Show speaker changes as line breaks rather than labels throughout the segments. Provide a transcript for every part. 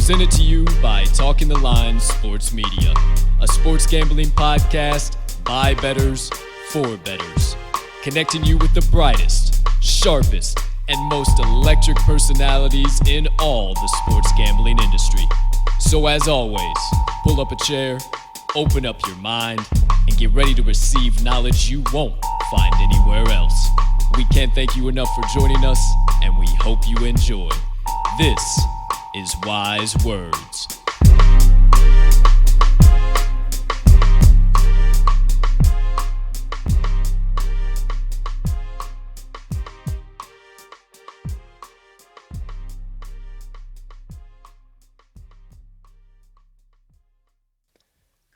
Presented to you by Talking the Line Sports Media, a sports gambling podcast by bettors for bettors, connecting you with the brightest, sharpest, and most electric personalities in all the sports gambling industry. So as always, pull up a chair, open up your mind, and get ready to receive knowledge you won't find anywhere else. We can't thank you enough for joining us, and we hope you enjoy. This is Wise Words.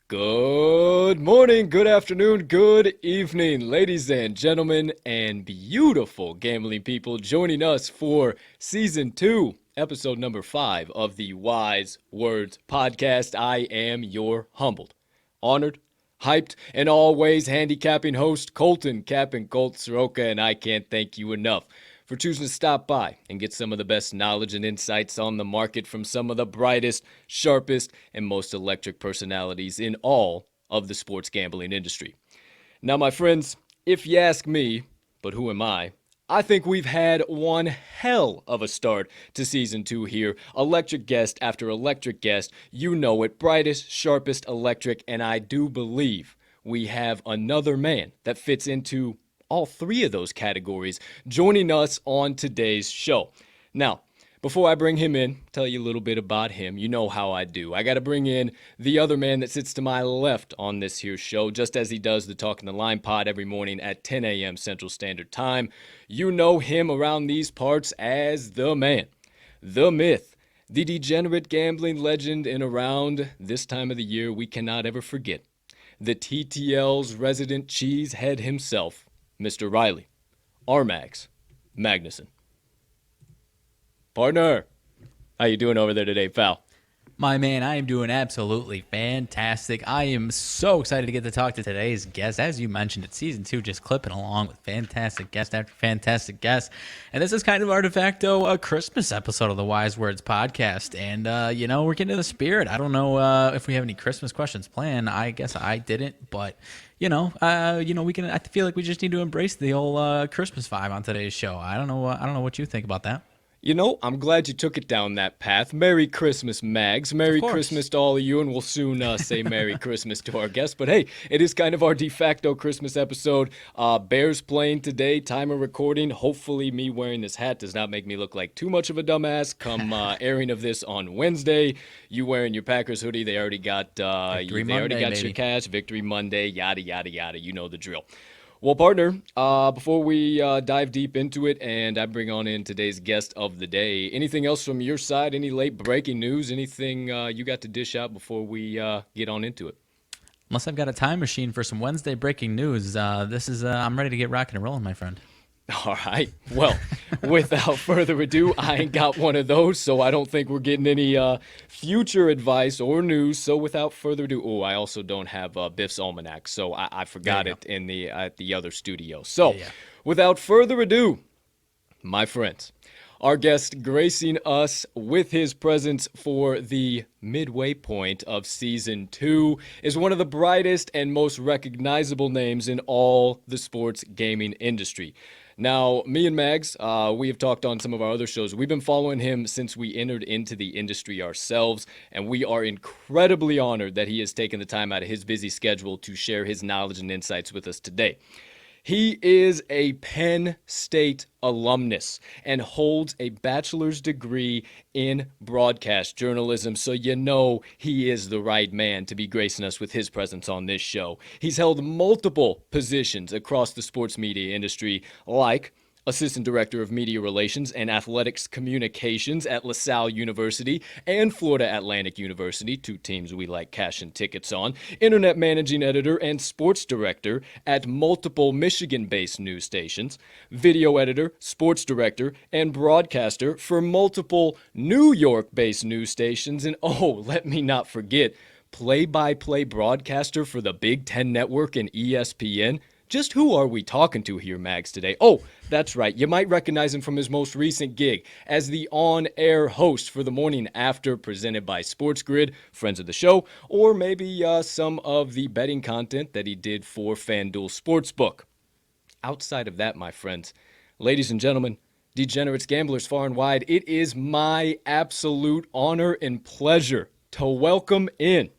Good morning, good afternoon, good evening, ladies and gentlemen, and beautiful gambling people joining us for Season 2, Episode number 5 of the Wise Words Podcast. I am your humbled, honored, hyped, and always handicapping host, Colton, Cap'n Colt Soroka, and I can't thank you enough for choosing to stop by and get some of the best knowledge and insights on the market from some of the brightest, sharpest, and most electric personalities in all of the sports gambling industry. Now, my friends, if you ask me, but who am I think we've had one hell of a start to Season 2 here. Electric guest after electric guest, you know it, brightest, sharpest, electric, and I do believe we have another man that fits into all three of those categories joining us on today's show. Now, before I bring him in, tell you a little bit about him. You know how I do. I got to bring in the other man that sits to my left on this here show, just as he does the Talking the Line pod every morning at 10 a.m. Central Standard Time. You know him around these parts as the man, the myth, the degenerate gambling legend, and around this time of the year we cannot ever forget, the TTL's resident cheesehead himself, Mr. Riley, RMags, Magnuson. Partner, how you doing over there today, pal?
My man, I am doing absolutely fantastic. I am so excited to get to talk to today's guest. As you mentioned, it's Season 2, just clipping along with fantastic guest after fantastic guest. And this is kind of our de facto Christmas episode of the Wise Words podcast. And, we're getting to the spirit. I don't know if we have any Christmas questions planned. I guess I didn't, but we can. I feel like we just need to embrace the old Christmas vibe on today's show. I don't know what you think about that.
You know, I'm glad you took it down that path. Merry Christmas, Mags. Merry Christmas to all of you, and we'll soon say Merry Christmas to our guests. But hey, it is kind of our de facto Christmas episode. Bears playing today, time of recording. Hopefully me wearing this hat does not make me look like too much of a dumbass come airing of this on Wednesday. You wearing your Packers hoodie, they already got your cash. Victory Monday, yada, yada, yada. You know the drill. Well, partner, before we dive deep into it and I bring on in today's guest of the day, anything else from your side? Any late breaking news? Anything you got to dish out before we get on into it?
Unless I've got a time machine for some Wednesday breaking news, I'm ready to get rocking and rolling, my friend.
All right. Well, without further ado, I ain't got one of those, so I don't think we're getting any future advice or news. So without further ado, I also don't have Biff's Almanac, so I forgot it in at the other studio. So without further ado, my friends, our guest gracing us with his presence for the midway point of Season 2 is one of the brightest and most recognizable names in all the sports gaming industry. Now, me and Mags, we have talked on some of our other shows. We've been following him since we entered into the industry ourselves, and we are incredibly honored that he has taken the time out of his busy schedule to share his knowledge and insights with us today. He is a Penn State alumnus and holds a bachelor's degree in broadcast journalism, so you know he is the right man to be gracing us with his presence on this show. He's held multiple positions across the sports media industry, like Assistant Director of Media Relations and Athletics Communications at LaSalle University and Florida Atlantic University, two teams we like cashing tickets on, Internet Managing Editor and Sports Director at multiple Michigan-based news stations, Video Editor, Sports Director, and Broadcaster for multiple New York-based news stations, and let me not forget, play-by-play broadcaster for the Big Ten Network and ESPN. Just who are we talking to here, Mags, today? Oh, that's right. You might recognize him from his most recent gig as the on-air host for the Morning After presented by Sports Grid, friends of the show, or maybe some of the betting content that he did for FanDuel Sportsbook. Outside of that, my friends, ladies and gentlemen, degenerates, gamblers far and wide, it is my absolute honor and pleasure to welcome in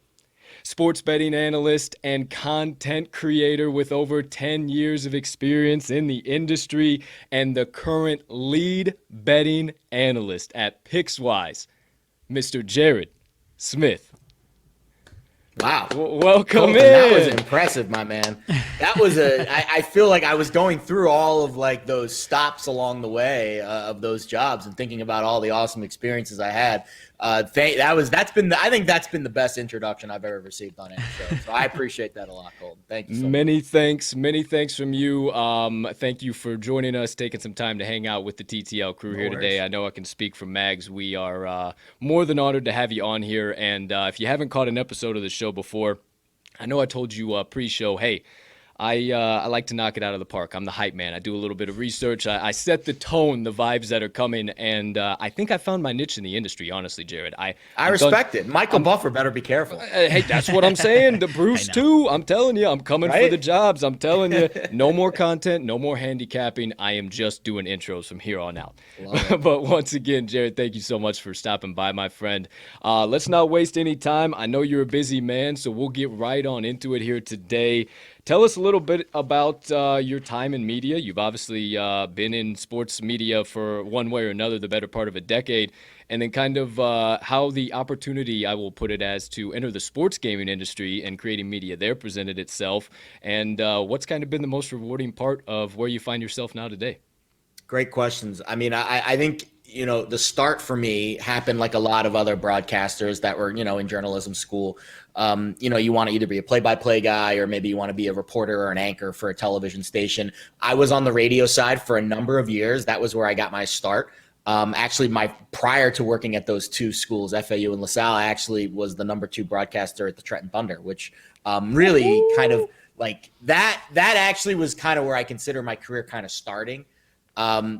sports betting analyst and content creator with over 10 years of experience in the industry and the current lead betting analyst at Pickswise, Mr. Jared Smith.
Wow.
Welcome
Colton,
in.
That was impressive, my man. That was I feel like I was going through all of like those stops along the way of those jobs and thinking about all the awesome experiences I had. I think that's been the best introduction I've ever received on any show. So I appreciate that a lot, Colton. Thank you so much.
Many thanks from you. Thank you for joining us, taking some time to hang out with the TTL crew here today. I know I can speak for Mags. We are more than honored to have you on here. And if you haven't caught an episode of the show before, I know I told you pre-show, hey, I like to knock it out of the park. I'm the hype man. I do a little bit of research. I set the tone, the vibes that are coming, and I think I found my niche in the industry, honestly, Jared. I
respect it. Michael Buffer better be careful.
Hey, that's what I'm saying. The Bruce, too. I'm telling you, I'm coming for the jobs. I'm telling you, no more content, no more handicapping. I am just doing intros from here on out. But once again, Jared, thank you so much for stopping by, my friend. Let's not waste any time. I know you're a busy man, so we'll get right on into it here today. Tell us a little bit about your time in media. You've obviously been in sports media for one way or another the better part of a decade, and then kind of how the opportunity, I will put it as, to enter the sports gaming industry and creating media there presented itself, and what's kind of been the most rewarding part of where you find yourself now today?
Great questions. I mean, I think, the start for me happened like a lot of other broadcasters that were, in journalism school. You want to either be a play-by-play guy or maybe you want to be a reporter or an anchor for a television station. I was on the radio side for a number of years. That was where I got my start. Actually, prior to working at those two schools, FAU and LaSalle, I actually was the number 2 broadcaster at the Trenton Thunder, which really kind of like that actually was kind of where I consider my career kind of starting.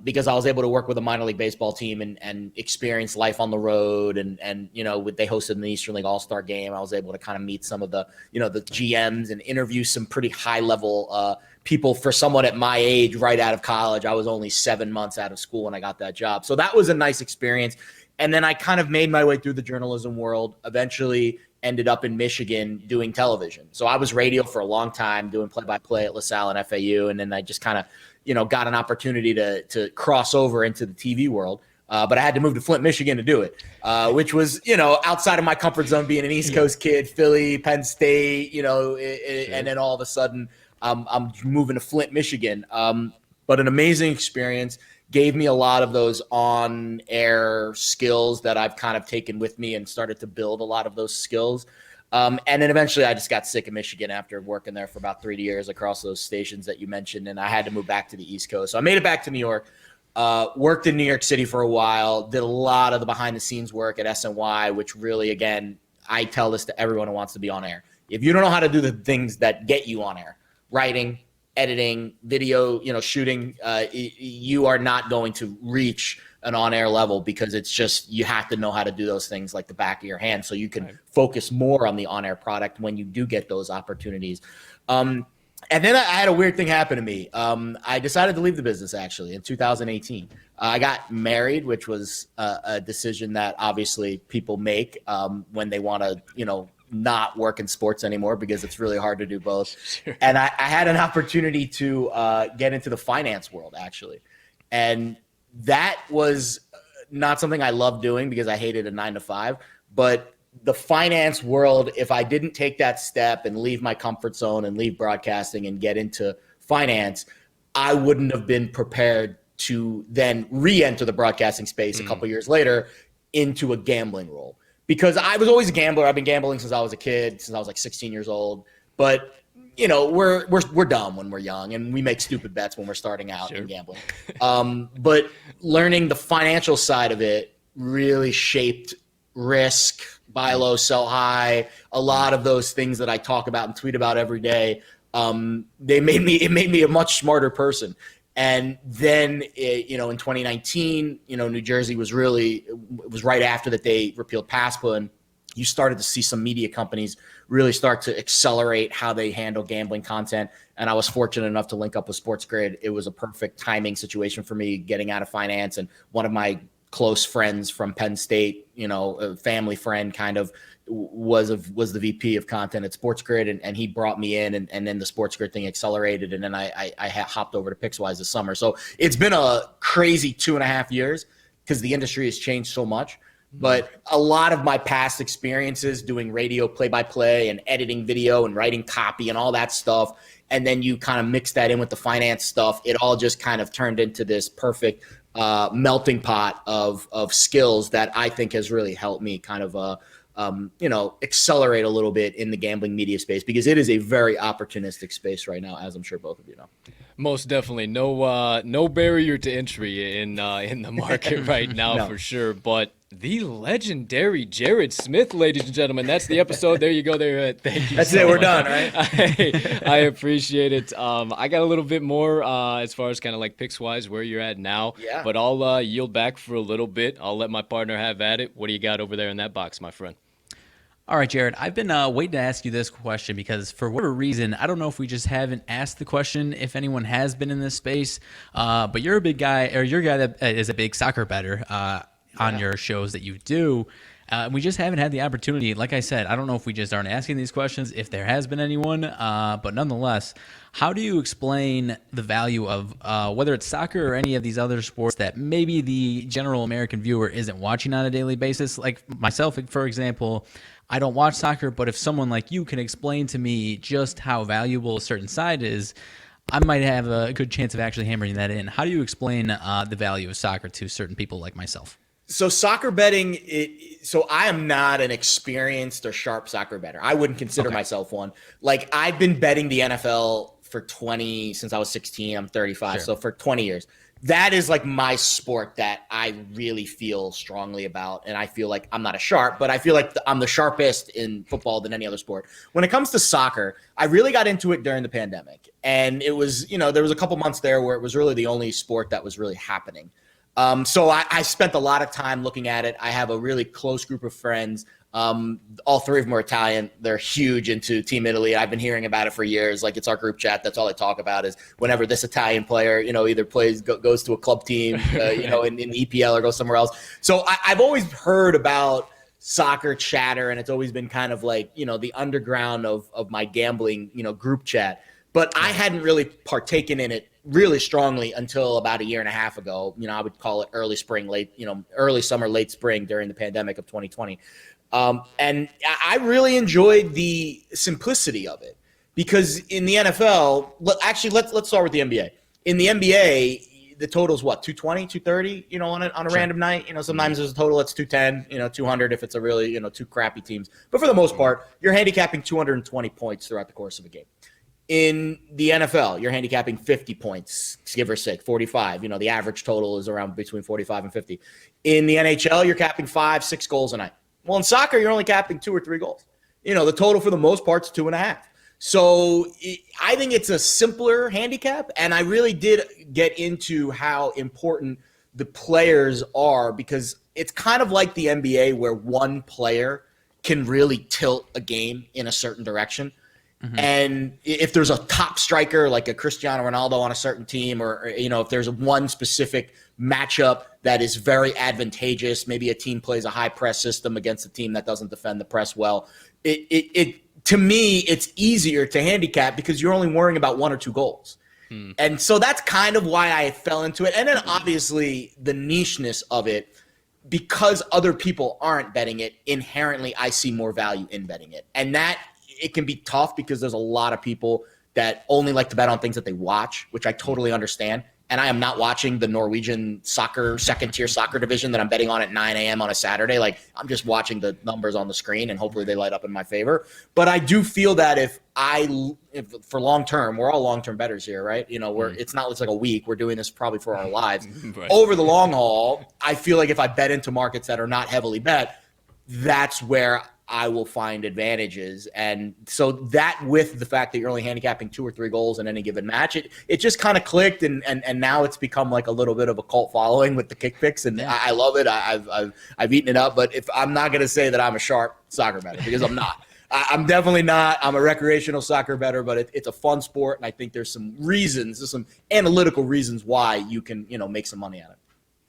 Because I was able to work with a minor league baseball team and experience life on the road. And they hosted an Eastern League All-Star game. I was able to kind of meet some of the, the GMs and interview some pretty high level people for someone at my age right out of college. I was only 7 months out of school when I got that job. So that was a nice experience. And then I kind of made my way through the journalism world, eventually ended up in Michigan doing television. So I was radio for a long time, doing play-by-play at LaSalle and FAU. And then I just kind of, got an opportunity to cross over into the TV world. But I had to move to Flint, Michigan to do it, which was, outside of my comfort zone, being an East Coast kid, Philly, Penn State, and then all of a sudden I'm moving to Flint, Michigan. But an amazing experience, gave me a lot of those on-air skills that I've kind of taken with me and started to build a lot of those skills. And then eventually I just got sick of Michigan after working there for about 3 years across those stations that you mentioned. And I had to move back to the East Coast. So I made it back to New York, worked in New York City for a while, did a lot of the behind the scenes work at SNY, which really, again, I tell this to everyone who wants to be on air. If you don't know how to do the things that get you on air, writing, editing, video, shooting, you are not going to reach an on-air level because it's just, you have to know how to do those things like the back of your hand so you can focus more on the on-air product when you do get those opportunities. And then I had a weird thing happen to me. I decided to leave the business actually in 2018. I got married, which was a decision that obviously people make when they want to, not work in sports anymore because it's really hard to do both. Sure. And I had an opportunity to get into the finance world actually. And that was not something I loved doing because I hated a 9-to-5, but the finance world, if I didn't take that step and leave my comfort zone and leave broadcasting and get into finance, I wouldn't have been prepared to then re-enter the broadcasting space a couple years later into a gambling role. Because I was always a gambler. I've been gambling since I was a kid, since I was like 16 years old. But we're dumb when we're young, and we make stupid bets when we're starting out in gambling. But learning the financial side of it really shaped risk, buy low, sell high, a lot of those things that I talk about and tweet about every day. it made me a much smarter person. And then, in 2019, New Jersey it was right after that they repealed PASPA, and you started to see some media companies really start to accelerate how they handle gambling content. And I was fortunate enough to link up with SportsGrid. It was a perfect timing situation for me getting out of finance. And one of my close friends from Penn State, a family friend kind of was the VP of content at SportsGrid. And he brought me in, and then the SportsGrid thing accelerated. And then I hopped over to Pickswise this summer. So it's been a crazy 2.5 years because the industry has changed so much. But a lot of my past experiences doing radio play-by-play and editing video and writing copy and all that stuff, and then you kind of mix that in with the finance stuff, it all just kind of turned into this perfect melting pot of skills that I think has really helped me kind of accelerate a little bit in the gambling media space, because it is a very opportunistic space right now, as I'm sure both of you know.
Most definitely, no barrier to entry in the market right now. No. For sure. But the legendary Jared Smith, ladies and gentlemen, that's the episode. There you go. There, thank you.
That's so it. We're done, right?
I appreciate it. I got a little bit more as far as kind of like Pickswise where you're at now.
Yeah.
But I'll yield back for a little bit. I'll let my partner have at it. What do you got over there in that box, my friend?
All right, Jared, I've been waiting to ask you this question because for whatever reason, I don't know if we just haven't asked the question if anyone has been in this space, but you're a big guy, or you're a guy that is a big soccer bettor on your shows that you do. We just haven't had the opportunity. Like I said, I don't know if we just aren't asking these questions, if there has been anyone, but nonetheless, how do you explain the value of whether it's soccer or any of these other sports that maybe the general American viewer isn't watching on a daily basis? Like myself, for example, I don't watch soccer, but if someone like you can explain to me just how valuable a certain side is, I might have a good chance of actually hammering that in. How do you explain the value of soccer to certain people like myself?
So soccer betting, so I am not an experienced or sharp soccer bettor. I wouldn't consider myself one. Like, I've been betting the NFL since I was 16. I'm 35, sure. So for 20 years. That is like my sport that I really feel strongly about. And I feel like I'm not a sharp, but I feel like I'm the sharpest in football than any other sport. When it comes to soccer, I really got into it during the pandemic. And it was, there was a couple months there where it was really the only sport that was really happening. So I spent a lot of time looking at it. I have a really close group of friends. All three of them are Italian. They're huge into Team Italy. I've been hearing about it for years. Like, it's our group chat. That's all I talk about is whenever this Italian player, either goes to a club team, in the EPL or goes somewhere else. So I've always heard about soccer chatter, and it's always been kind of like, the underground of my gambling, group chat. But I hadn't really partaken in it really strongly until about a year and a half ago. I would call it early summer, late spring during the pandemic of 2020. And I really enjoyed the simplicity of it, because in the NFL, let's start with the NBA. In the NBA, the total's what, 220, 230, on a random night. Sometimes there's a total that's 210, 200 if it's a really, two crappy teams. But for the most part, you're handicapping 220 points throughout the course of a game. In the NFL, you're handicapping 50 points, give or take, 45. The average total is around between 45 and 50. In the NHL, you're capping 5-6 goals a night. Well, in soccer, you're only capping 2 or 3 goals. The total for the most part is 2.5. So I think it's a simpler handicap, and I really did get into how important the players are, because it's kind of like the NBA where one player can really tilt a game in a certain direction. Mm-hmm. And if there's a top striker like a Cristiano Ronaldo on a certain team, or if there's one specific matchup that is very advantageous, maybe a team plays a high press system against a team that doesn't defend the press well, it to me, it's easier to handicap because you're only worrying about 1 or 2 goals. And so that's kind of why I fell into it. And then obviously the nicheness of it, because other people aren't betting it, inherently I see more value in betting it. And that it can be tough because there's a lot of people that only like to bet on things that they watch, which I totally understand. And I am not watching the Norwegian soccer, second-tier soccer division that I'm betting on at 9 a.m. on a Saturday. Like, I'm just watching the numbers on the screen, and hopefully they light up in my favor. But I do feel that if for long-term, we're all long-term bettors here, right? It's not just like a week. We're doing this probably for our lives. Right. Over the long haul, I feel like if I bet into markets that are not heavily bet, that's where I will find advantages. And so that, with the fact that you're only handicapping 2 or 3 goals in any given match, it just kind of clicked. And now it's become like a little bit of a cult following with the kick picks. And yeah. I love it. I've eaten it up. But if I'm not going to say that I'm a sharp soccer bettor, because I'm not. I'm definitely not. I'm a recreational soccer bettor, but it's a fun sport. And I think there's some analytical reasons why you can, make some money at it.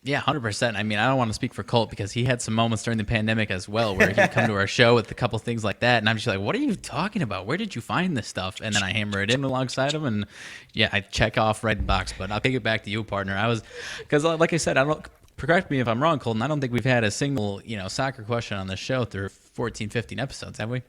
Yeah, 100%. I mean, I don't want to speak for Colt because he had some moments during the pandemic as well where he'd come to our show with a couple things like that. And I'm just like, what are you talking about? Where did you find this stuff? And then I hammer it in alongside him. And yeah, I check off right box. But I'll take it back to you, partner. Because like I said, correct me if I'm wrong, Colton, I don't think we've had a single, soccer question on this show through 14, 15 episodes, have we?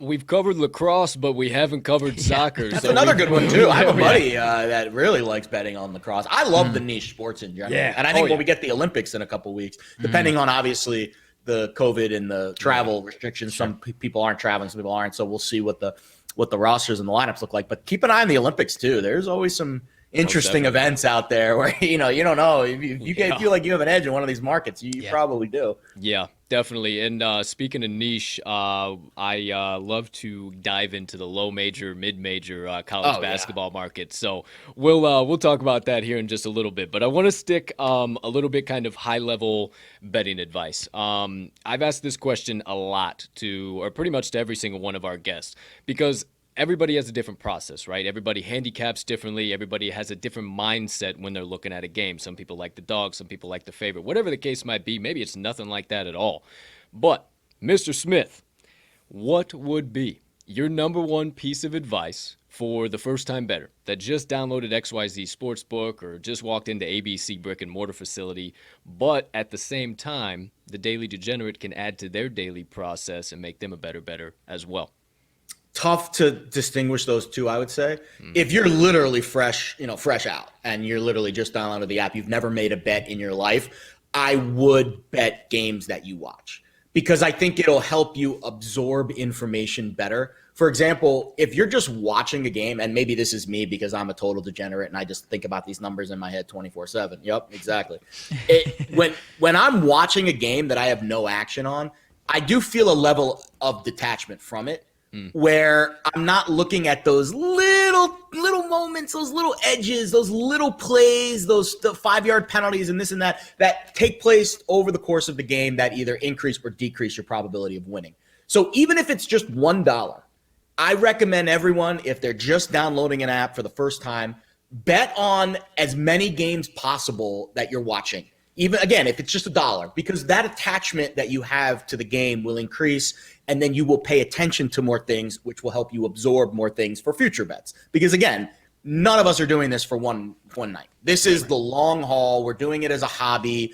We've covered lacrosse, but we haven't covered soccer.
That's another good one, too. I have a buddy that really likes betting on lacrosse. I love the niche sports in general. Yeah. And I think when we get the Olympics in a couple weeks, depending on, obviously, the COVID and the travel restrictions, some people aren't traveling, some people aren't. So we'll see what the rosters and the lineups look like. But keep an eye on the Olympics, too. There's always some interesting events out there where, you don't know. If you feel like you have an edge in one of these markets, you probably do.
Yeah. Definitely. And speaking of niche, I love to dive into the low major, mid major college basketball market. So we'll talk about that here in just a little bit. But I want to stick a little bit kind of high level betting advice. I've asked this question a lot or pretty much to every single one of our guests, because everybody has a different process, right? Everybody handicaps differently. Everybody has a different mindset when they're looking at a game. Some people like the dog, some people like the favorite. Whatever the case might be, maybe it's nothing like that at all. But, Mr. Smith, what would be your number one piece of advice for the first-time bettor that just downloaded XYZ Sportsbook or just walked into ABC brick-and-mortar facility, but at the same time, the Daily Degenerate can add to their daily process and make them a better bettor as well?
Tough to distinguish those two, I would say. If you're literally fresh out and you're literally just downloaded the app, you've never made a bet in your life, I would bet games that you watch, because I think it'll help you absorb information better. For example, if you're just watching a game, and maybe this is me because I'm a total degenerate and I just think about these numbers in my head 24/7. Yep, exactly. When I'm watching a game that I have no action on, I do feel a level of detachment from it. Where I'm not looking at those little moments, those little edges, those little plays, the 5-yard penalties and this and that take place over the course of the game that either increase or decrease your probability of winning. So even if it's just $1, I recommend everyone, if they're just downloading an app for the first time, bet on as many games possible that you're watching. Even again, if it's just $1, because that attachment that you have to the game will increase, and then you will pay attention to more things, which will help you absorb more things for future bets. Because again, none of us are doing this for one night. This is the long haul. We're doing it as a hobby.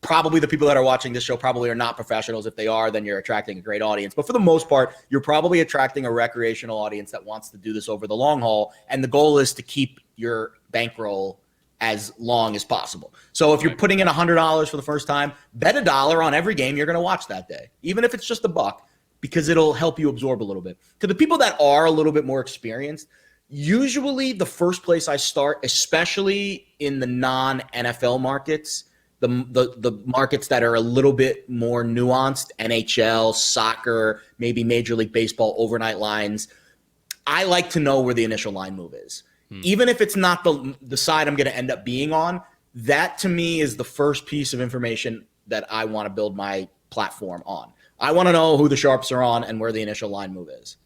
Probably the people that are watching this show probably are not professionals. If they are, then you're attracting a great audience. But for the most part, you're probably attracting a recreational audience that wants to do this over the long haul. And the goal is to keep your bankroll as long as possible. So if you're putting in $100 for the first time, bet $1 on every game you're going to watch that day, even if it's just $1, because it'll help you absorb a little bit. To the people that are a little bit more experienced, usually the first place I start, especially in the non-NFL markets, the markets that are a little bit more nuanced, NHL, soccer, maybe Major League Baseball overnight lines, I like to know where the initial line move is. Even if it's not the side I'm going to end up being on, that to me is the first piece of information that I want to build my platform on. I want to know who the sharps are on and where the initial line move is.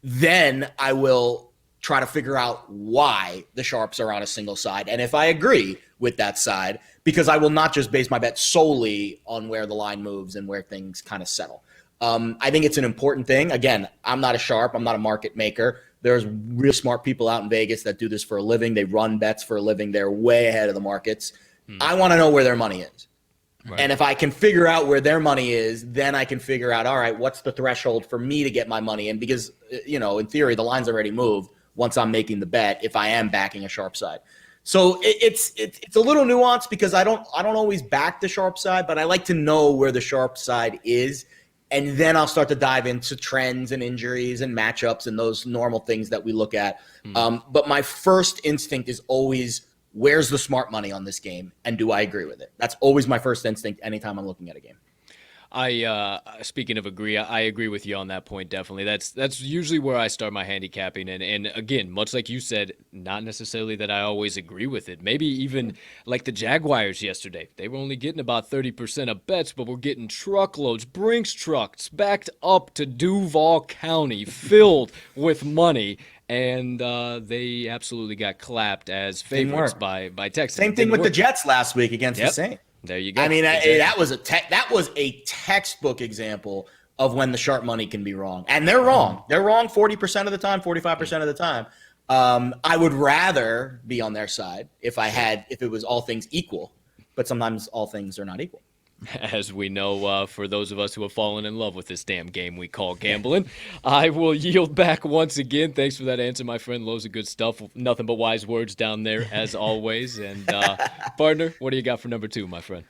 Then I will try to figure out why the sharps are on a single side, and if I agree with that side, because I will not just base my bet solely on where the line moves and where things kind of settle. I think it's an important thing. Again, I'm not a sharp. I'm not a market maker. There's real smart people out in Vegas that do this for a living. They run bets for a living. They're way ahead of the markets. I want to know where their money is. Right. And if I can figure out where their money is, then I can figure out, all right, what's the threshold for me to get my money in? Because, in theory, the line's already moved once I'm making the bet if I am backing a sharp side. So it's a little nuanced because I don't always back the sharp side, but I like to know where the sharp side is. And then I'll start to dive into trends and injuries and matchups and those normal things that we look at. But my first instinct is always, where's the smart money on this game? And do I agree with it? That's always my first instinct anytime I'm looking at a game.
Speaking of agree, I agree with you on that point. Definitely, that's usually where I start my handicapping, and again, much like you said, not necessarily that I always agree with it. Maybe even like the Jaguars yesterday, they were only getting about 30% of bets, but we're getting truckloads, Brinks trucks backed up to Duval County, filled with money. And they absolutely got clapped as favorites by Texas.
Same thing with the Jets last week against the Saints.
There you go.
I mean,
exactly.
that was a textbook example of when the sharp money can be wrong, and they're wrong. They're wrong 40% of the time, 45% of the time. I would rather be on their side if it was all things equal, but sometimes all things are not equal.
As we know, for those of us who have fallen in love with this damn game we call gambling, I will yield back once again. Thanks for that answer, my friend. Loads of good stuff. Nothing but wise words down there, as always. And partner, what do you got for number 2, my friend?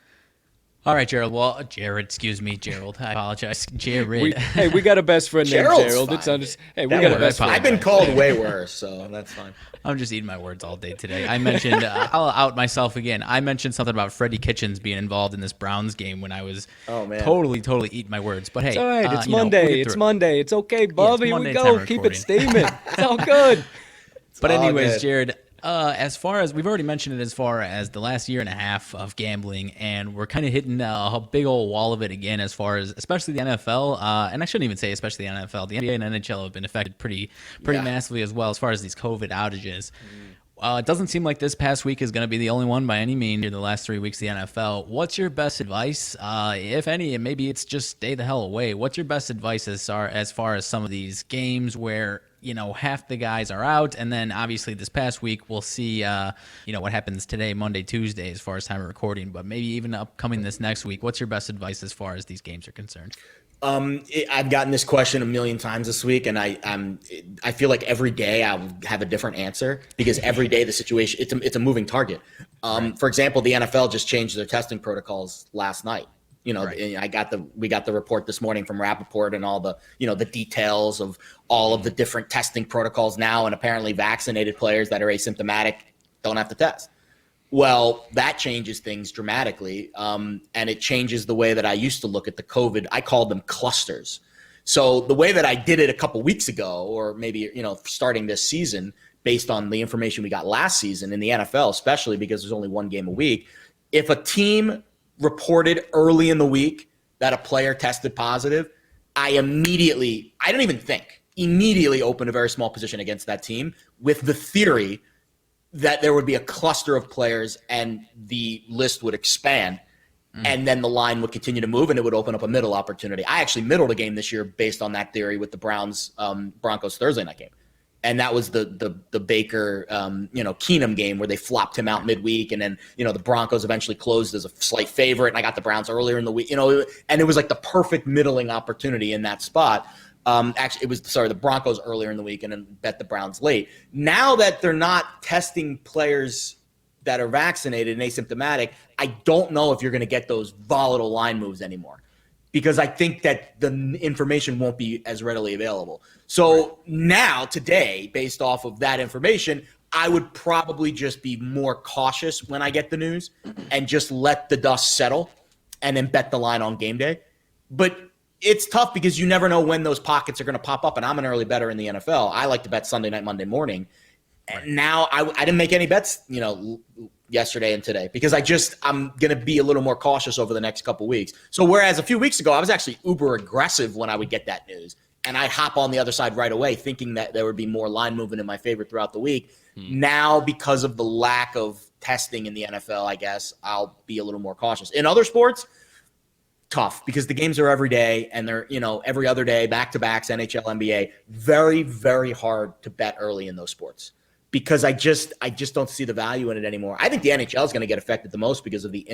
All right, Gerald. Well, Jared, excuse me, Gerald. I apologize. Jared.
We got a best friend named Gerald.
We got a best friend. I've been called way worse, so that's fine.
I'm just eating my words all day today. I mentioned, I'll out myself again. I mentioned something about Freddie Kitchens being involved in this Browns game when I was totally eating my words. But hey,
it's all right. It's Monday. It's Monday. It's okay, Bub. Here we go. Keep it steaming. It's all good.
But anyways, Jared, as far as we've already mentioned it, as far as the last year and a half of gambling, and we're kind of hitting a big old wall of it again, as far as especially the NFL, and I shouldn't even say especially the NFL. The NBA and NHL have been affected pretty massively as well, as far as these COVID outages. It doesn't seem like this past week is going to be the only one by any means in the last 3 weeks of the NFL. What's your best advice, if any, and maybe it's just stay the hell away? What's your best advice as far as some of these games where, half the guys are out, and then obviously this past week we'll see, what happens today, Monday, Tuesday, as far as time of recording, but maybe even upcoming this next week. What's your best advice as far as these games are concerned?
I've gotten this question a million times this week, and I feel like every day I'll have a different answer because every day the situation it's a moving target. For example, the NFL just changed their testing protocols last night. We got the report this morning from Rappaport and all the the details of all of the different testing protocols now, and apparently vaccinated players that are asymptomatic don't have to test. Well, that changes things dramatically, and it changes the way that I used to look at the COVID. I called them clusters. So the way that I did it a couple weeks ago, or maybe starting this season, based on the information we got last season in the NFL, especially because there's only one game a week, if a team reported early in the week that a player tested positive, I don't even think, immediately open a very small position against that team with the theory that there would be a cluster of players and the list would expand and then the line would continue to move and it would open up a middle opportunity. I actually middled a game this year based on that theory with the Browns Broncos Thursday night game. And that was the Baker Keenum game where they flopped him out midweek, and then the Broncos eventually closed as a slight favorite, and I got the Browns earlier in the week, and it was like the perfect middling opportunity in that spot. Actually, it was the Broncos earlier in the week, and then bet the Browns late. Now that they're not testing players that are vaccinated and asymptomatic, I don't know if you're going to get those volatile line moves anymore, because I think that the information won't be as readily available. So now, today, based off of that information, I would probably just be more cautious when I get the news and just let the dust settle and then bet the line on game day. But it's tough because you never know when those pockets are going to pop up, and I'm an early bettor in the NFL. I like to bet Sunday night, Monday morning. And now I didn't make any bets, yesterday and today because I'm going to be a little more cautious over the next couple weeks. So whereas a few weeks ago, I was actually uber aggressive when I would get that news, and I'd hop on the other side right away thinking that there would be more line movement in my favor throughout the week. Now, because of the lack of testing in the NFL, I guess I'll be a little more cautious. In other sports, tough because the games are every day and they're, every other day, back-to-backs, NHL, NBA. Very, very hard to bet early in those sports because I just don't see the value in it anymore. I think the NHL is going to get affected the most because of the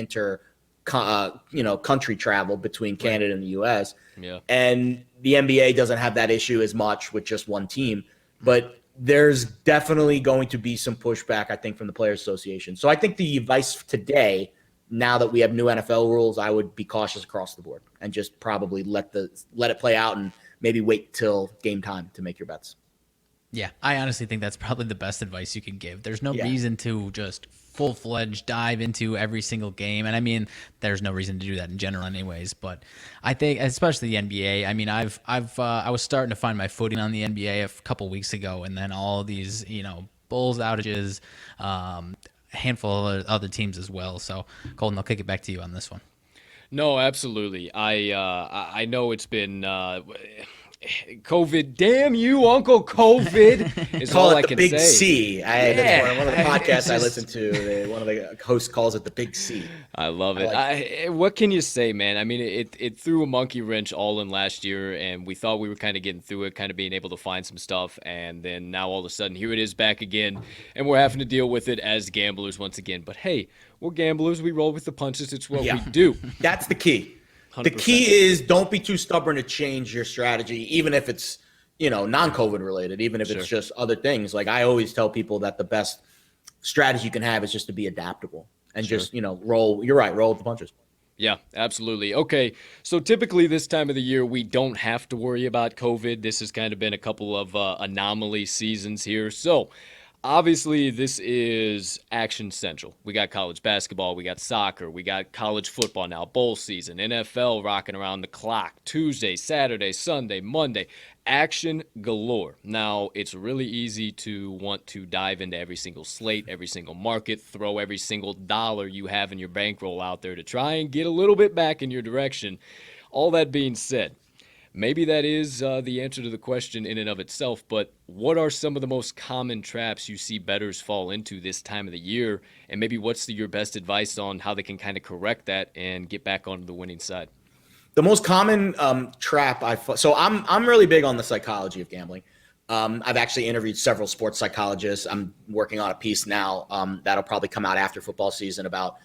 country travel between Canada and the U.S.
Yeah. And
the NBA doesn't have that issue as much with just one team, but there's definitely going to be some pushback, I think, from the Players Association. So I think the advice today, now that we have new NFL rules, I would be cautious across the board and just probably let it play out and maybe wait till game time to make your bets.
Yeah, I honestly think that's probably the best advice you can give. There's no
Yeah.
reason to just full-fledged dive into every single game. And I mean, there's no reason to do that in general anyways, but I think especially the NBA, I mean, I was starting to find my footing on the NBA a couple weeks ago, and then all these, Bulls outages, handful of other teams as well. So, Colton, I'll kick it back to you on this one.
No, absolutely. I know it's been COVID. Damn you, Uncle COVID. Is
Call
all
it
I
the
can
Big
say.
C. That's one of the podcasts
It's
I
just-
listen to. One of the hosts calls it the Big C.
I love it.
like
What can you say, man? I mean, it threw a monkey wrench all in last year, and we thought we were kind of getting through it, kind of being able to find some stuff, and then now all of a sudden here it is back again, and we're having to deal with it as gamblers once again. But hey, we're gamblers. We roll with the punches. It's what we do.
That's the key. The
100%.
key is don't be too stubborn to change your strategy, even if it's non-COVID related, even if it's just other things. Like I always tell people that the best strategy you can have is just to be adaptable and just roll. You're right, roll with the punches.
Yeah, absolutely. Okay, so typically this time of the year, we don't have to worry about COVID. This has kind of been a couple of anomaly seasons here. So obviously, this is action central. We got college basketball, we got soccer, we got college football now, bowl season, NFL rocking around the clock, Tuesday, Saturday, Sunday, Monday. Action galore. Now, it's really easy to want to dive into every single slate, every single market, throw every single dollar you have in your bankroll out there to try and get a little bit back in your direction. All that being said, maybe that is the answer to the question in and of itself, but what are some of the most common traps you see bettors fall into this time of the year? And maybe what's your best advice on how they can kind of correct that and get back onto the winning side?
The most common trap so I'm really big on the psychology of gambling. I've actually interviewed several sports psychologists. I'm working on a piece now that'll probably come out after football season about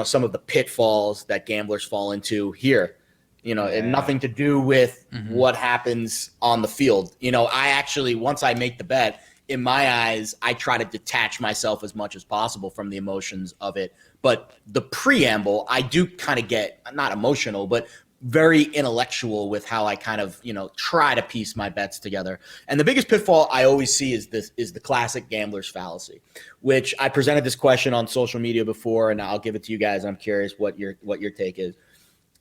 some of the pitfalls that gamblers fall into here. And nothing to do with what happens on the field. I actually, once I make the bet, in my eyes, I try to detach myself as much as possible from the emotions of it. But the preamble, I do kind of get not emotional, but very intellectual with how I kind of, try to piece my bets together. And the biggest pitfall I always see is the classic gambler's fallacy, which I presented this question on social media before, and I'll give it to you guys. I'm curious what your take is.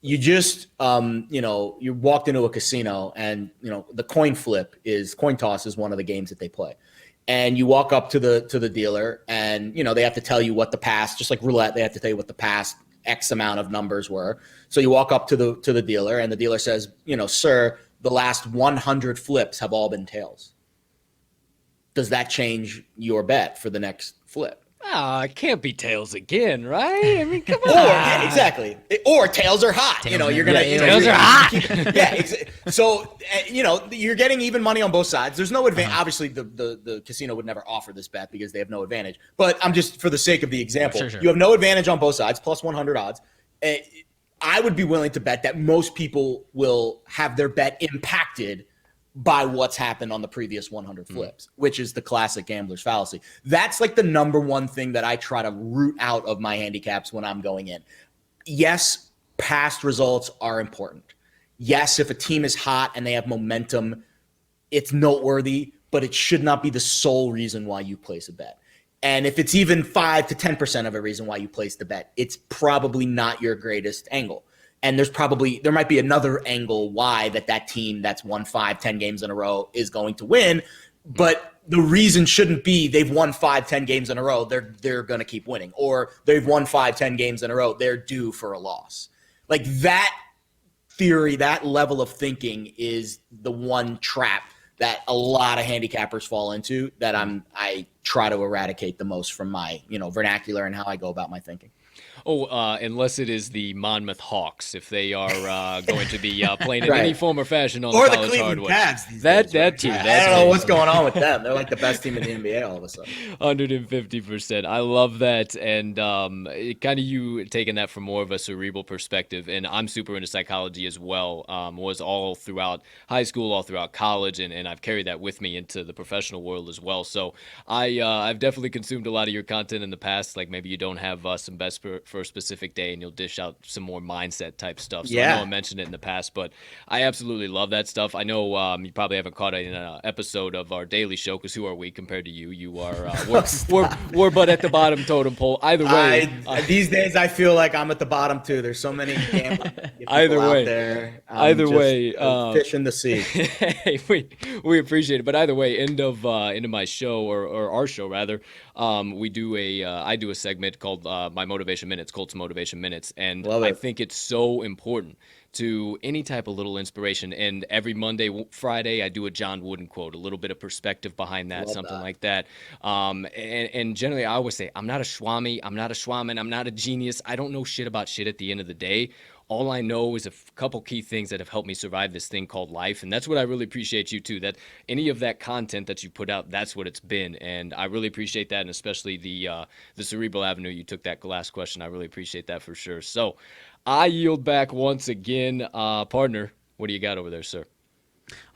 You just, you walked into a casino and, the coin toss is one of the games that they play. And you walk up to the dealer and, they have to tell you what the past, just like roulette, they have to tell you what the past X amount of numbers were. So you walk up to the dealer and the dealer says, sir, the last 100 flips have all been tails. Does that change your bet for the next flip?
It can't be tails again, right? I mean, come on.
Yeah, exactly. Or tails are hot. You're gonna.
Tails are hot.
So you're getting even money on both sides. There's no advantage. Obviously, the casino would never offer this bet because they have no advantage. But I'm just for the sake of the example,
Sure.
You have no advantage on both sides. Plus 100 odds. I would be willing to bet that most people will have their bet impacted by what's happened on the previous 100 flips, which is the classic gambler's fallacy. That's like the number one thing that I try to root out of my handicaps when I'm going in. Yes, past results are important. Yes, if a team is hot and they have momentum, it's noteworthy, but it should not be the sole reason why you place a bet. And if it's even 5 to 10% of a reason why you place the bet, it's probably not your greatest angle. And there might be another angle why that team that's won 5, 10 games in a row is going to win. But the reason shouldn't be they've won 5, 10 games in a row. They're going to keep winning, or they've won 5, 10 games in a row. They're due for a loss. Like that theory, that level of thinking is the one trap that a lot of handicappers fall into that I try to eradicate the most from my, vernacular and how I go about my thinking.
Unless it is the Monmouth Hawks, if they are going to be playing in
Right.
any form or fashion on
Or
the
the
college
Cleveland
hardwood.
Cavs these
That
days, right?
too.
I
That's
don't know what's going on with them. They're like the best team in the NBA all of a sudden.
150%. I love that. And kind of you taking that from more of a cerebral perspective. And I'm super into psychology as well. Was all throughout high school, all throughout college. And I've carried that with me into the professional world as well. So I've definitely consumed a lot of your content in the past. Like maybe you don't have some best for a specific day, and you'll dish out some more mindset type stuff. So I
Yeah.
know I mentioned it in the past, but I absolutely love that stuff. I know you probably haven't caught an episode of our daily show, because who are we compared to you? You are we're but at the bottom totem pole. Either way,
These days I feel like I'm at the bottom too. There's so many gambling people
Either way.
out there.
Either way,
fish in the sea.
hey, we appreciate it. But either way, end of my show, or our show rather, we do I do a segment called my Motivation Minutes, Colt's Motivation Minutes, and
Love
I
it.
think it's so important to any type of little inspiration. And every Monday, Friday, I do a John Wooden quote, a little bit of perspective behind that,
Love
something
that.
like that. And generally, I always say, I'm not a Schwami, I'm not a Schwaman, I'm not a genius. I don't know shit about shit at the end of the day. All I know is a couple key things that have helped me survive this thing called life. And that's what I really appreciate you too, that any of that content that you put out, that's what it's been. And I really appreciate that. And especially the cerebral avenue you took that last question. I really appreciate that for sure. So I yield back once again. Partner, what do you got over there, sir?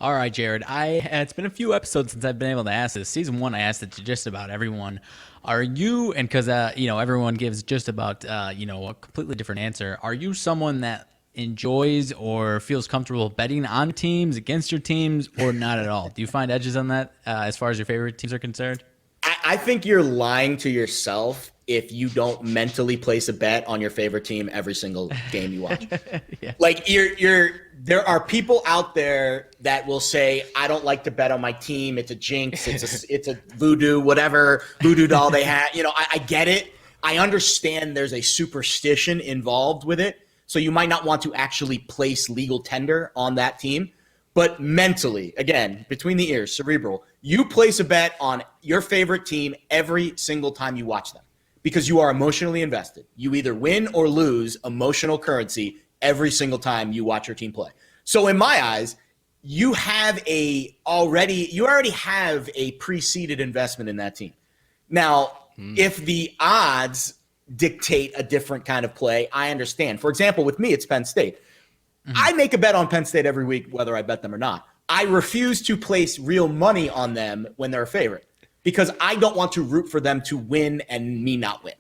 All right, Jared. It's been a few episodes since I've been able to ask this. Season 1, I asked it to just about everyone. Are you, and because everyone gives just about a completely different answer. Are you someone that enjoys or feels comfortable betting on teams, against your teams, or not at all? Do you find edges on that as far as your favorite teams are concerned?
I think you're lying to yourself if you don't mentally place a bet on your favorite team every single game you watch.
Yeah.
Like there are people out there that will say, I don't like to bet on my team. It's a jinx. It's a voodoo, whatever voodoo doll they have. I get it. I understand there's a superstition involved with it. So you might not want to actually place legal tender on that team. But mentally, again, between the ears, cerebral, you place a bet on your favorite team every single time you watch them because you are emotionally invested. You either win or lose emotional currency every single time you watch your team play. So in my eyes, you already have a preceded investment in that team. Now, if the odds dictate a different kind of play, I understand. For example, with me, it's Penn State. I make a bet on Penn State every week, whether I bet them or not. I refuse to place real money on them when they're a favorite because I don't want to root for them to win and me not win.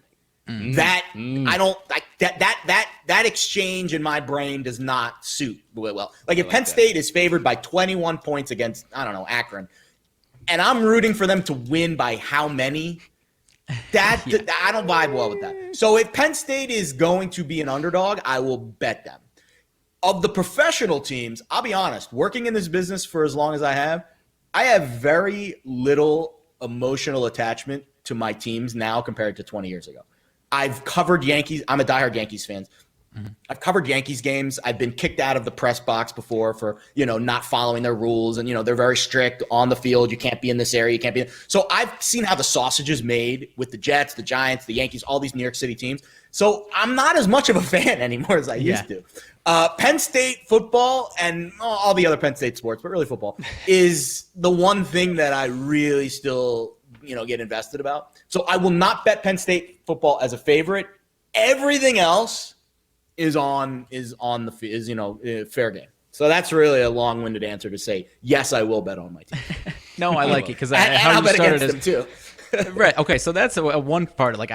I don't like that exchange in my brain does not suit well. Like if Penn State is favored by 21 points against, I don't know, Akron, and I'm rooting for them to win by how many? I don't vibe well with that. So if Penn State is going to be an underdog, I will bet them. Of the professional teams, I'll be honest, working in this business for as long as I have very little emotional attachment to my teams now compared to 20 years ago. I've covered Yankees. I'm a diehard Yankees fan. I've covered Yankees games. I've been kicked out of the press box before for, not following their rules. And, they're very strict on the field. You can't be in this area. You can't be. So I've seen how the sausage is made with the Jets, the Giants, the Yankees, all these New York City teams. So I'm not as much of a fan anymore as I used to. Penn State football and all the other Penn State sports, but really football, is the one thing that I really still, get invested about. So I will not bet Penn State football as a favorite. Everything else is fair game. So that's really a long-winded answer to say, yes, I will bet on my team.
No, I like it because
I'll bet against them too.
Right. Okay. So that's a one part. Like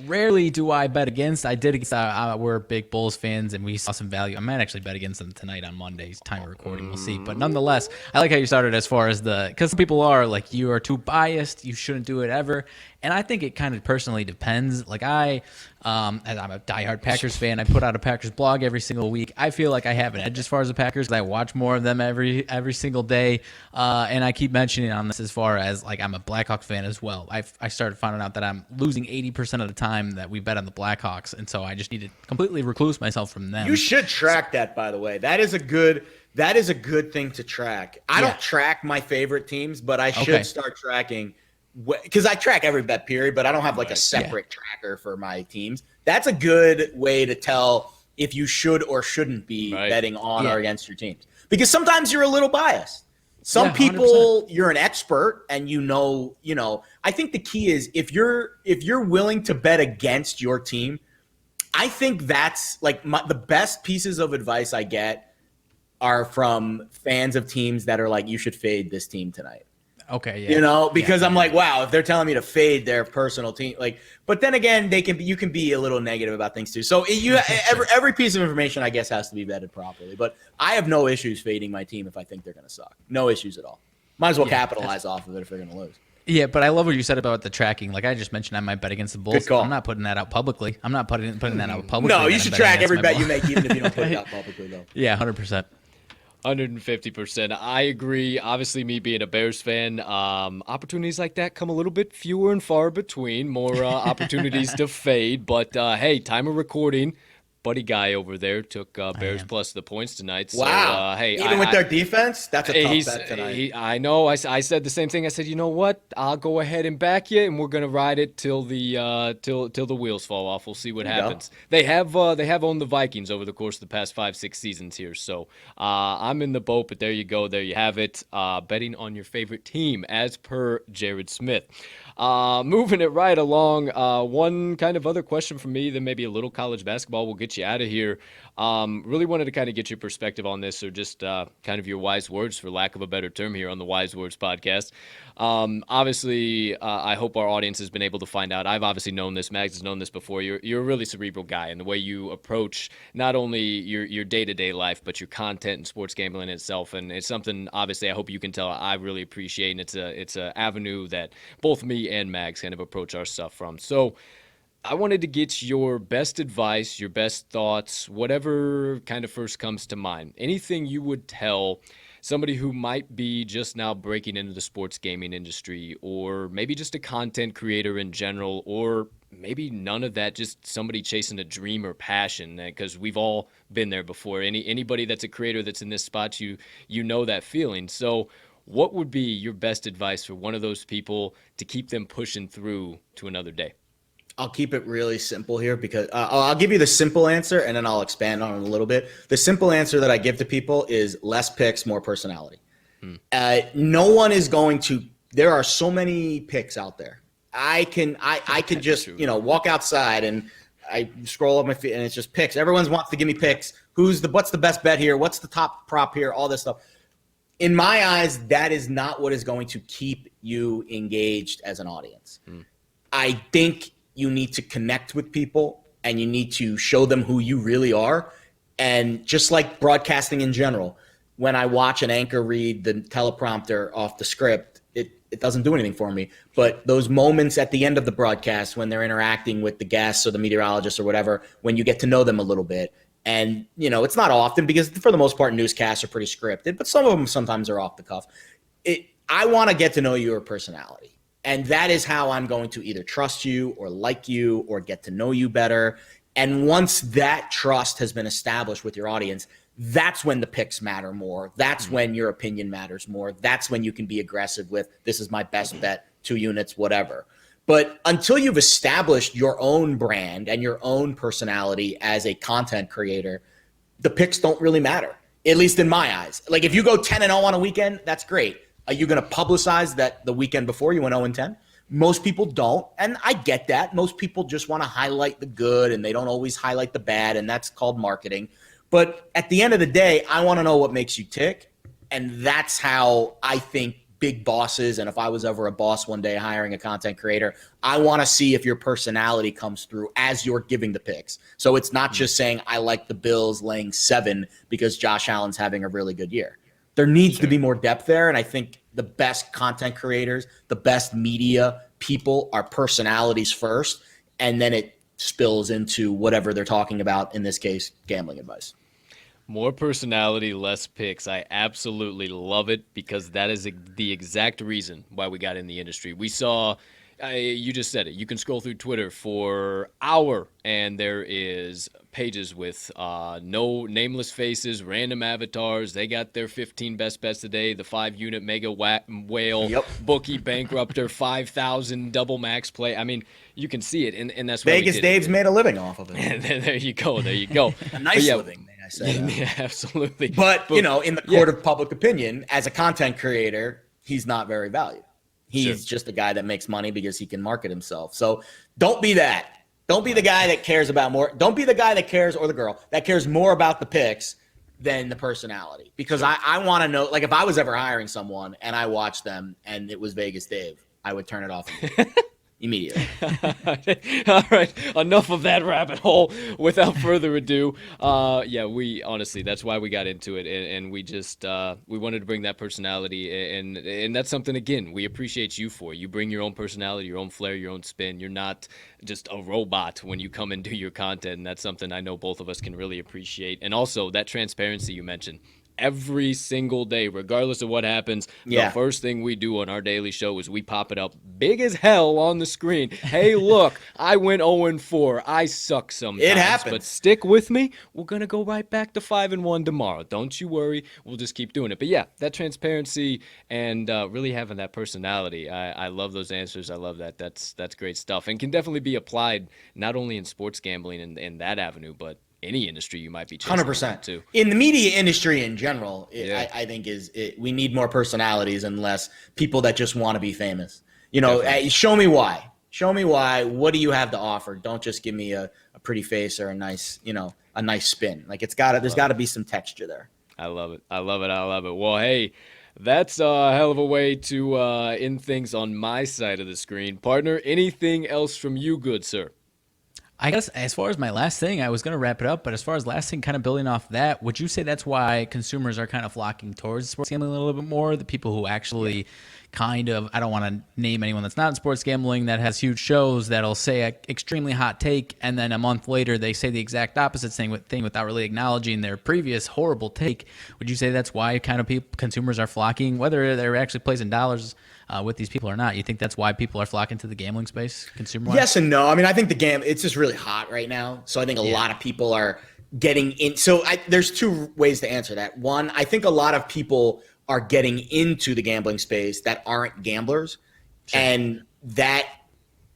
rarely do I bet against. I did against. We're big Bulls fans, and we saw some value. I might actually bet against them tonight on Monday's time of recording. We'll see. But nonetheless, I like how you started as far as because some people are like, you are too biased. You shouldn't do it ever. And I think it kind of personally depends. Like I'm a diehard Packers fan. I put out a Packers blog every single week. I feel like I have an edge as far as the Packers. I watch more of them every single day. And I keep mentioning on this as far as like I'm a Blackhawks fan as well. I started finding out that I'm losing 80% of the time that we bet on the Blackhawks, and so I just need to completely recluse myself from them.
You should track that, by the way. That is a good thing to track. I don't track my favorite teams, but I should start tracking. Because I track every bet period, but I don't have like a separate tracker for my teams. That's a good way to tell if you should or shouldn't be betting on or against your teams. Because sometimes you're a little biased. Some people, 100%. You're an expert and I think the key is if you're willing to bet against your team, I think that's like the best pieces of advice I get are from fans of teams that are like, you should fade this team tonight.
Okay, yeah.
You know, because
Yeah.
I'm like, wow, if they're telling me to fade their personal team, like, but then again, you can be a little negative about things too. So every piece of information, I guess, has to be vetted properly. But I have no issues fading my team if I think they're going to suck. No issues at all. Might as well capitalize off of it if they're going to lose.
Yeah, but I love what you said about the tracking. Like I just mentioned, I might bet against the Bulls.
Good call.
I'm not putting that out publicly. I'm not putting that out publicly.
No, you
that
should
I'm betting
track
against
every
my
bet
Bulls.
you make, even if you don't put it out publicly, though.
Yeah, 100%.
150%. I agree. Obviously, me being a Bears fan, opportunities like that come a little bit fewer and far between. More opportunities to fade. But hey, time of recording, buddy guy over there took Bears plus the points tonight. So,
Wow.
hey,
Even with their defense, that's a tough bet tonight.
I know. I said the same thing. I said, you know what? I'll go ahead and back you, and we're gonna ride it till the wheels fall off. We'll see what happens. They have owned the Vikings over the course of the past 5-6 seasons here. So I'm in the boat. But there you go. There you have it. Betting on your favorite team, as per Jared Smith. Moving it right along, one kind of other question from me, then maybe a little college basketball will get you out of here. Really wanted to kind of get your perspective on this, or just kind of your wise words, for lack of a better term, here on the Wise Words podcast. Obviously, I hope our audience has been able to find out. I've obviously known this. Mags has known this before. You're a really cerebral guy, and the way you approach not only your day-to-day life, but your content and sports gambling itself. And it's something, obviously, I hope you can tell I really appreciate, and it's a avenue that both me and Mags kind of approach our stuff from. So I wanted to get your best advice, your best thoughts, whatever kind of first comes to mind. Anything you would tell somebody who might be just now breaking into the sports gaming industry, or maybe just a content creator in general, or maybe none of that, just somebody chasing a dream or passion, because we've all been there before. Anybody that's a creator that's in this spot, you know that feeling. So what would be your best advice for one of those people to keep them pushing through to another day?
I'll keep it really simple here, because I'll give you the simple answer and then I'll expand on it a little bit. The simple answer that I give to people is less picks, more personality. No one is going to, there are so many picks out there. I can just, walk outside and I scroll up my feed and it's just picks. Everyone wants to give me picks. What's the best bet here? What's the top prop here? All this stuff. In my eyes, that is not what is going to keep you engaged as an audience. I think you need to connect with people and you need to show them who you really are. And just like broadcasting in general, when I watch an anchor read the teleprompter off the script, it doesn't do anything for me. But those moments at the end of the broadcast when they're interacting with the guests or the meteorologist or whatever, when you get to know them a little bit, and it's not often, because for the most part newscasts are pretty scripted, but some of them sometimes are off the cuff. I want to get to know your personality. And that is how I'm going to either trust you or like you or get to know you better. And once that trust has been established with your audience, that's when the picks matter more. That's when your opinion matters more. That's when you can be aggressive with, this is my best bet, 2 units, whatever. But until you've established your own brand and your own personality as a content creator, the picks don't really matter, at least in my eyes. Like if you go 10-0 on a weekend, that's great. Are you going to publicize that the weekend before you went 0-10? Most people don't, and I get that. Most people just want to highlight the good, and they don't always highlight the bad, and that's called marketing. But at the end of the day, I want to know what makes you tick, and that's how I think big bosses, and if I was ever a boss one day hiring a content creator, I want to see if your personality comes through as you're giving the picks. So it's not just saying, I like the Bills laying 7 because Josh Allen's having a really good year. There needs to be more depth there, and I think the best content creators, the best media people are personalities first, and then it spills into whatever they're talking about, in this case, gambling advice.
More personality, less picks. I absolutely love it, because that is the exact reason why we got in the industry. We saw, you just said it, you can scroll through Twitter for an hour and there is pages with no nameless faces, random avatars. They got their 15 best bets today, the 5-unit mega whale, bookie bankrupter, 5,000 double max play. I mean, you can see it, and that's why
Vegas Dave's made a living off of it.
There you go. A
nice living, may I say.
Yeah, absolutely.
But in the court of public opinion, as a content creator, he's not very valued. He's just a guy that makes money because he can market himself. So don't be that. Don't be the guy that cares about more. Don't be the guy that cares, or the girl that cares more about the picks than the personality, because I want to know, like, if I was ever hiring someone and I watched them and it was Vegas Dave, I would turn it off immediately.
All right, enough of that rabbit hole. Without further ado, yeah, we honestly, that's why we got into it, and we just we wanted to bring that personality, and that's something, again, we appreciate you for. You bring your own personality, your own flair, your own spin. You're not just a robot when you come and do your content, and that's something I know both of us can really appreciate. And also that transparency you mentioned. Every single day, regardless of what happens, the first thing we do on our daily show is we pop it up big as hell on the screen. Hey, look, I went 0-4. I suck sometimes.
It happens.
But stick with me. We're going to go right back to 5-1 tomorrow. Don't you worry. We'll just keep doing it. But yeah, that transparency and really having that personality, I love those answers. I love that. That's great stuff, and can definitely be applied not only in sports gambling in that avenue, but any industry you might be chasing
100%
too.
In the media industry in general, I think we need more personalities and less people that just want to be famous. You know, show me why. Show me why. What do you have to offer? Don't just give me a pretty face or a nice spin. Like, there's got to be some texture there.
I love it. I love it. I love it. Well, hey, that's a hell of a way to end things on my side of the screen. Partner, anything else from you, good sir?
I guess as far as my last thing, I was going to wrap it up, but as far as last thing, kind of building off that, would you say that's why consumers are kind of flocking towards sports gambling a little bit more? The people who actually kind of, I don't want to name anyone that's not in sports gambling, that has huge shows that'll say an extremely hot take, and then a month later they say the exact opposite thing without really acknowledging their previous horrible take. Would you say that's why kind of consumers are flocking, whether they're actually placing dollars with these people or not? You think that's why people are flocking to the gambling space, consumer-wise?
Yes and no. I mean, I think it's just really hot right now. So I think a lot of people are getting in. So there's two ways to answer that. One, I think a lot of people are getting into the gambling space that aren't gamblers. Sure. And that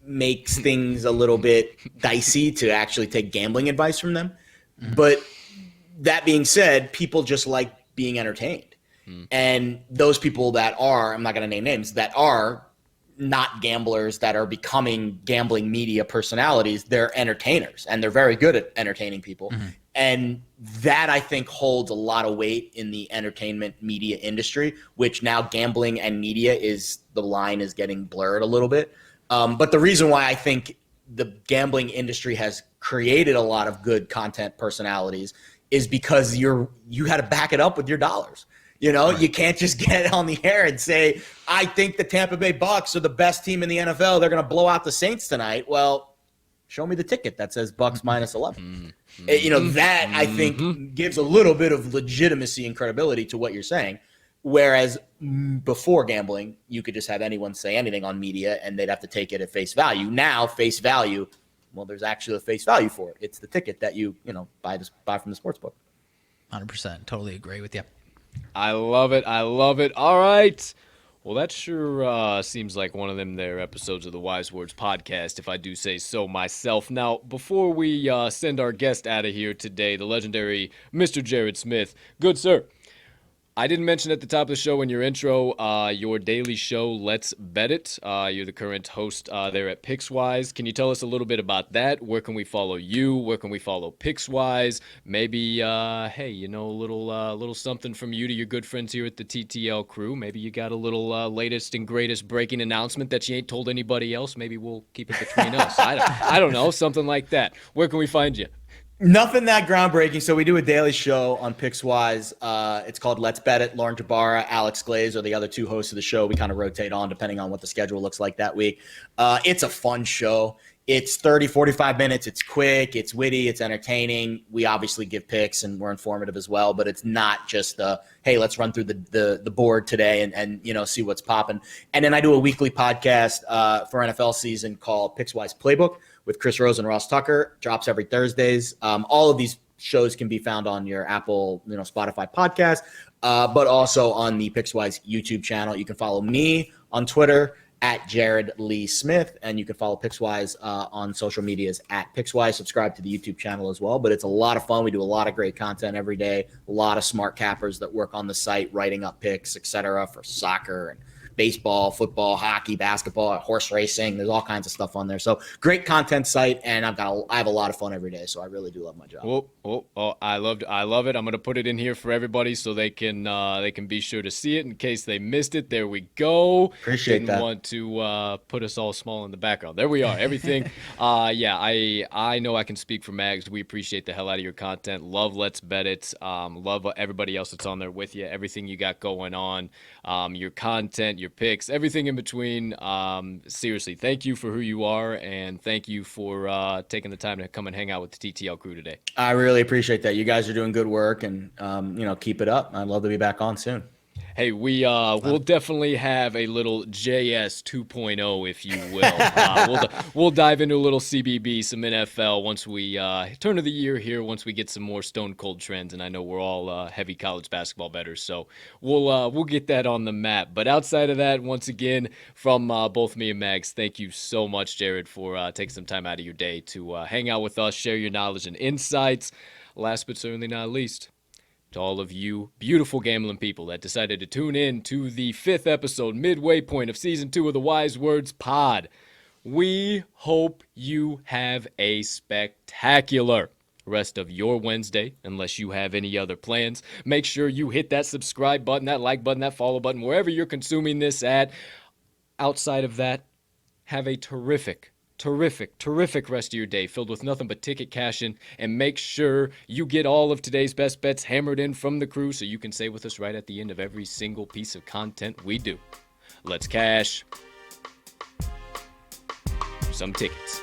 makes things a little bit dicey to actually take gambling advice from them. Mm-hmm. But that being said, people just like being entertained. And those people that are, I'm not going to name names, that are not gamblers, that are becoming gambling media personalities, they're entertainers, and they're very good at entertaining people. Mm-hmm. And that, I think, holds a lot of weight in the entertainment media industry, which now gambling and media the line is getting blurred a little bit. But the reason why I think the gambling industry has created a lot of good content personalities is because you had to back it up with your dollars. You know, right. You can't just get on the air and say, I think the Tampa Bay Bucks are the best team in the NFL. They're going to blow out the Saints tonight. Well, show me the ticket that says Bucks minus 11. Mm-hmm. You know, that I think gives a little bit of legitimacy and credibility to what you're saying. Whereas before gambling, you could just have anyone say anything on media and they'd have to take it at face value. Now, face value, well, there's actually a face value for it. It's the ticket that you buy from the sports book.
100%. Totally agree with you.
I love it. I love it. All right. Well, that sure seems like one of them there episodes of the Wise Words podcast, if I do say so myself. Now, before we send our guest out of here today, the legendary Mr. Jared Smith, good sir, I didn't mention at the top of the show in your intro your daily show, Let's Bet It. You're the current host there at Pickswise. Can you tell us a little bit about that? Where can we follow you? Where can we follow Pickswise? Maybe, a little something from you to your good friends here at the TTL crew. Maybe you got a little latest and greatest breaking announcement that you ain't told anybody else. Maybe we'll keep it between us. I don't know, something like that. Where can we find you?
Nothing that groundbreaking. So we do a daily show on Pickswise. It's called Let's Bet It. Lauren Jabara, Alex Glaze are the other two hosts of the show. We kind of rotate on depending on what the schedule looks like that week. It's a fun show. It's 30, 45 minutes. It's quick. It's witty. It's entertaining. We obviously give picks and we're informative as well, but it's not just hey, let's run through the board today and see what's popping. And then I do a weekly podcast for NFL season called Pickswise Playbook with Chris Rose and Ross Tucker. Drops every Thursdays. All of these shows can be found on your Apple, Spotify podcast, but also on the Pickswise YouTube channel. You can follow me on Twitter at Jared Lee Smith, and you can follow Pickswise on social medias at Pickswise. Subscribe to the YouTube channel as well. But it's a lot of fun. We do a lot of great content every day. A lot of smart cappers that work on the site, writing up picks, etc., for soccer and baseball, football, hockey, basketball, horse racing. There's all kinds of stuff on there. So great content site, and I have a lot of fun every day. So I really do love my job.
I love it. I'm gonna put it in here for everybody so they can be sure to see it in case they missed it. There we go.
Appreciate
Didn't
that.
want to put us all small in the background. There we are. Everything. I know I can speak for Mags. We appreciate the hell out of your content. Love Let's Bet It. Love everybody else that's on there with you. Everything you got going on. Your content, your picks, everything in between. Seriously, thank you for who you are, and thank you for taking the time to come and hang out with the TTL crew today.
I really appreciate that. You guys are doing good work, and keep it up. I'd love to be back on soon.
Hey, we'll definitely have a little JS 2.0, if you will. We'll dive into a little CBB, some NFL once we turn of the year here. Once we get some more stone cold trends, and I know we're all heavy college basketball bettors, so we'll get that on the map. But outside of that, once again, from both me and Mags, thank you so much, Jared, for taking some time out of your day to hang out with us, share your knowledge and insights. Last but certainly not least, to all of you beautiful gambling people that decided to tune in to the 5th episode, midway point of Season 2 of the Wise Words Pod, we hope you have a spectacular rest of your Wednesday, unless you have any other plans. Make sure you hit that subscribe button, that like button, that follow button, wherever you're consuming this at. Outside of that, have a terrific rest of your day filled with nothing but ticket cashing, and make sure you get all of today's best bets hammered in from the crew so you can stay with us right at the end of every single piece of content we do. Let's cash some tickets.